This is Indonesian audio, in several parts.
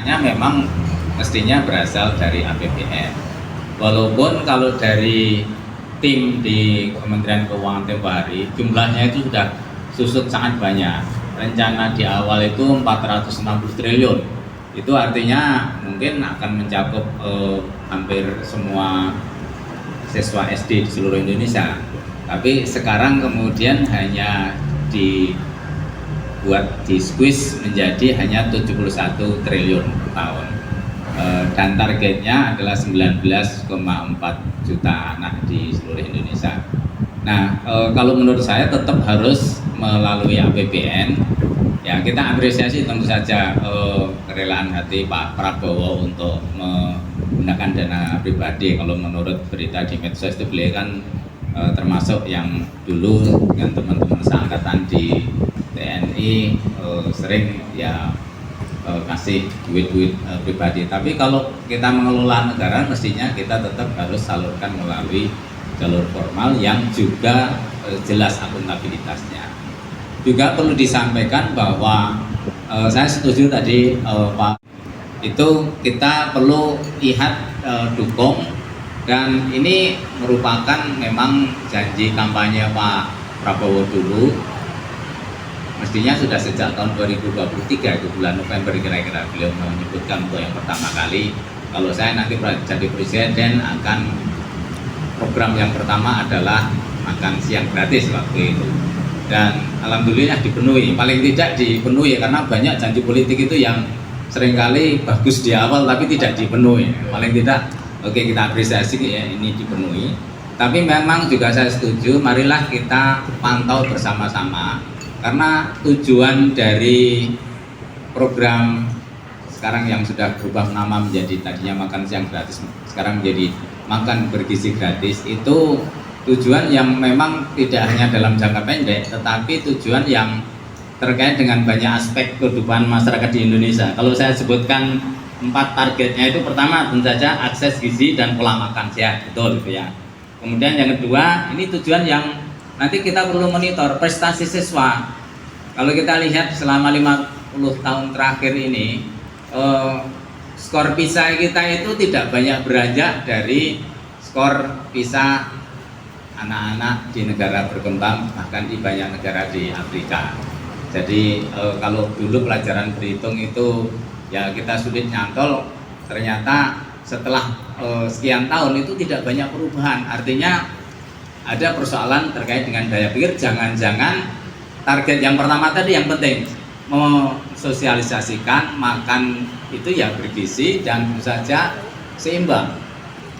Memang mestinya berasal dari APBN. Walaupun kalau dari tim di Kementerian Keuangan tempo hari jumlahnya itu sudah susut sangat banyak. Rencana di awal itu 460 triliun. Itu artinya mungkin akan mencakup hampir semua siswa SD di seluruh Indonesia. Tapi sekarang kemudian hanya dibuat di squeeze menjadi hanya 71 triliun per tahun. Dan targetnya adalah 19,4 juta anak di seluruh Indonesia. Nah, kalau menurut saya tetap harus melalui APBN. Ya, kita apresiasi tentu saja kerelaan hati Pak Prabowo untuk menggunakan dana pribadi. Kalau menurut berita di medsos itu beliau kan termasuk yang dulu dengan teman-teman seangkatan di TNI sering ya kasih duit-duit pribadi. Tapi kalau kita mengelola negara mestinya kita tetap harus salurkan melalui jalur formal yang juga jelas akuntabilitasnya. Juga perlu disampaikan bahwa saya setuju tadi Pak, itu kita perlu lihat dukung, dan ini merupakan memang janji kampanye Pak Prabowo dulu. Mestinya sudah sejak tahun 2023 itu bulan November kira-kira beliau menyebutkan untuk yang pertama kali kalau saya nanti jadi presiden akan program yang pertama adalah makan siang gratis waktu itu, dan alhamdulillah dipenuhi, paling tidak dipenuhi karena banyak janji politik itu yang seringkali bagus di awal tapi tidak dipenuhi. Paling tidak oke, kita apresiasi ya ini dipenuhi. Tapi memang juga saya setuju, marilah kita pantau bersama-sama. Karena tujuan dari program sekarang yang sudah berubah nama menjadi tadinya makan siang gratis, sekarang menjadi makan bergizi gratis, itu tujuan yang memang tidak hanya dalam jangka pendek, tetapi tujuan yang terkait dengan banyak aspek kehidupan masyarakat di Indonesia. Kalau saya sebutkan 4 targetnya itu, pertama tentu saja akses gizi dan pola makan sehat, betul gitu ya. Kemudian yang kedua, ini tujuan yang nanti kita perlu monitor prestasi siswa. Kalau kita lihat selama 50 tahun terakhir ini, skor PISA kita itu tidak banyak beranjak dari skor PISA anak-anak di negara berkembang, bahkan di banyak negara di Afrika. Jadi kalau dulu pelajaran berhitung itu ya kita sulit nyantol, ternyata setelah sekian tahun itu tidak banyak perubahan. Artinya ada persoalan terkait dengan daya pikir. Jangan-jangan target yang pertama tadi yang penting, mensosialisasikan makan itu ya bergizi dan tentu saja seimbang.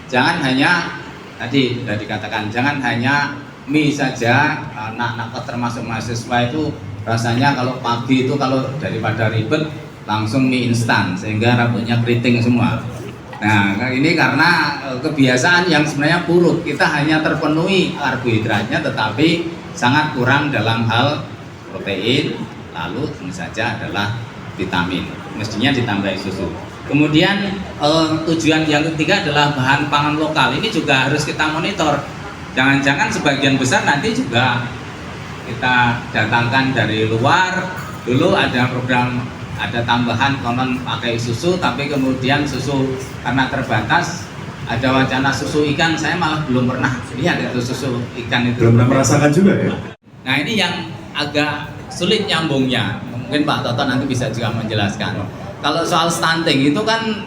Jangan hanya tadi sudah dikatakan, jangan hanya mie saja. Anak-anak termasuk mahasiswa itu rasanya kalau pagi itu kalau daripada ribet langsung mie instan sehingga rambutnya keriting semua. Nah, ini karena kebiasaan yang sebenarnya buruk. Kita hanya terpenuhi karbohidratnya tetapi sangat kurang dalam hal protein, lalu tentu saja adalah vitamin. Mestinya ditambahi susu. Kemudian tujuan yang ketiga adalah bahan pangan lokal. Ini juga harus kita monitor. Jangan-jangan sebagian besar nanti juga kita datangkan dari luar. Dulu ada program, ada tambahan konon pakai susu, tapi kemudian susu karena terbatas, ada wacana susu ikan. Saya malah belum pernah lihat itu susu ikan itu. Belum pernah merasakan juga ya? Nah, ini yang agak sulit nyambungnya. Mungkin Pak Toto nanti bisa juga menjelaskan. Kalau soal stunting itu kan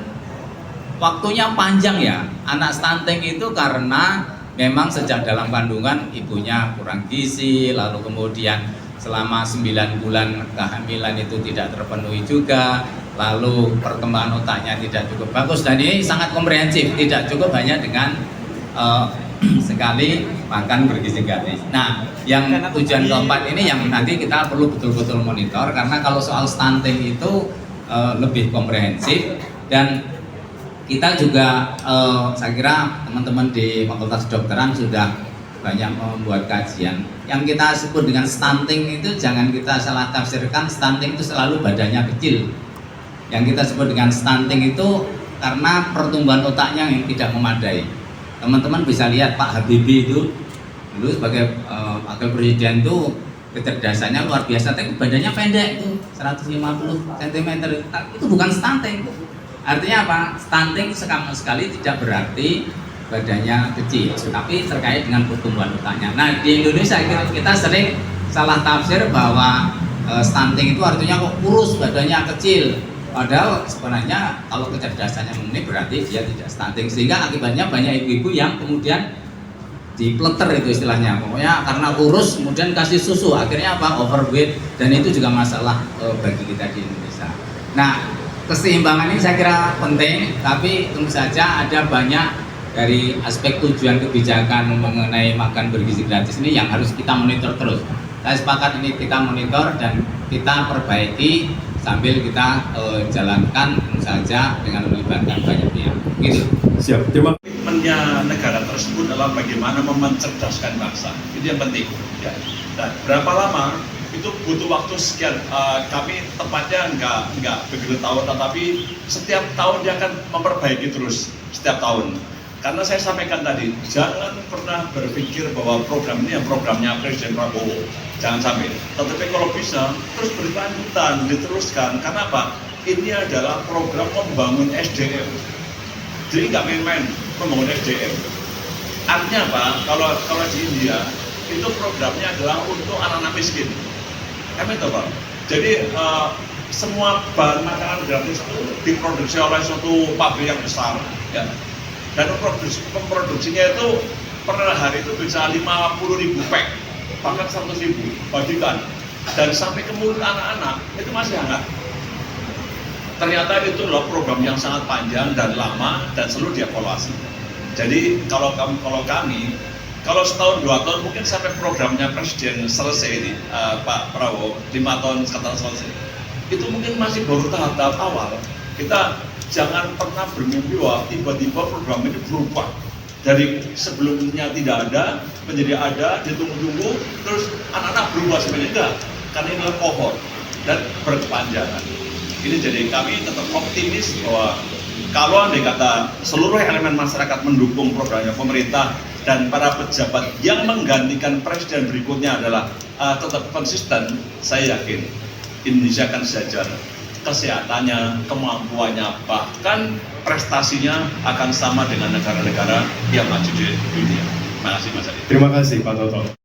waktunya panjang ya. Anak stunting itu karena memang sejak dalam kandungan ibunya kurang gizi, lalu kemudian selama 9 bulan kehamilan itu tidak terpenuhi juga, lalu perkembangan otaknya tidak cukup bagus, dan ini sangat komprehensif, tidak cukup hanya dengan sekali makan bergizi gratis. Nah, yang tujuan keempat ini yang nanti kita perlu betul-betul monitor, karena kalau soal stunting itu lebih komprehensif, dan kita juga saya kira teman-teman di Fakultas Kedokteran sudah banyak membuat kajian. Yang kita sebut dengan stunting itu jangan kita salah tafsirkan, stunting itu selalu badannya kecil. Yang kita sebut dengan stunting itu karena pertumbuhan otaknya yang tidak memadai. Teman-teman bisa lihat Pak Habibie itu dulu sebagai wakil presiden itu kecerdasannya luar biasa, tapi badannya pendek itu 150 cm, itu bukan stunting. Artinya apa? Stunting sama sekali tidak berarti badannya kecil, tapi terkait dengan pertumbuhan otaknya. Nah, di Indonesia kita sering salah tafsir bahwa stunting itu artinya kok kurus, badannya kecil. Padahal sebenarnya kalau kecerdasannya memenuhi berarti dia tidak stunting, sehingga akibatnya banyak ibu-ibu yang kemudian dipleter itu istilahnya, pokoknya karena kurus kemudian kasih susu, akhirnya apa? Overweight, dan itu juga masalah bagi kita di Indonesia. Nah, keseimbangan ini saya kira penting, tapi tentu saja ada banyak dari aspek tujuan kebijakan mengenai makan bergizi gratis ini yang harus kita monitor terus. Saya sepakat ini kita monitor dan kita perbaiki sambil kita jalankan tentu saja dengan melibatkan banyak pihak. Gitu. Siap. Terima kasih. Komitmennya negara tersebut adalah bagaimana mencerdaskan bangsa. Itu yang penting. Ya. Dan berapa lama? Itu butuh waktu sekian. Kami tepatnya nggak begitu tahu, tetapi setiap tahun dia akan memperbaiki terus setiap tahun. Karena saya sampaikan tadi, jangan pernah berpikir bahwa program ini yang programnya Presiden Prabowo, jangan sampai. Tetapi kalau bisa, terus berkelanjutan, diteruskan. Karena apa? Ini adalah program membangun SDM. Jadi nggak main-main membangun SDM. Artinya apa? Kalau di India, itu programnya adalah untuk anak-anak miskin. Kami tahu Pak. Jadi semua bahan makanan gratis itu diproduksi oleh suatu pabrik yang besar, ya. Dan memproduksinya itu per hari itu bisa 50.000 pack, bahkan 100.000 bagikan, dan sampai ke mulut anak-anak itu masih hangat. Ternyata itu adalah program yang sangat panjang dan lama dan selalu dievaluasi. Jadi kalau kami kalau setahun 2 tahun mungkin sampai programnya Presiden selesai ini, Pak Prabowo 5 tahun sekarang selesai. Itu mungkin masih baru tahap-tahap awal. Kita jangan pernah bermimpi bahwa tiba-tiba program ini berubah dari sebelumnya tidak ada menjadi ada, ditunggu-tunggu, terus anak-anak berubah sebenarnya enggak, karena ini adalah kohort dan berkepanjangan. Ini jadi kami tetap optimis bahwa kalau andai kata seluruh elemen masyarakat mendukung programnya pemerintah dan para pejabat yang menggantikan presiden berikutnya adalah tetap konsisten, saya yakin Indonesia akan sejajar. Kesehatannya, kemampuannya, bahkan prestasinya akan sama dengan negara-negara yang maju di dunia. Terima kasih Mas Adi. Terima kasih Pak Toto.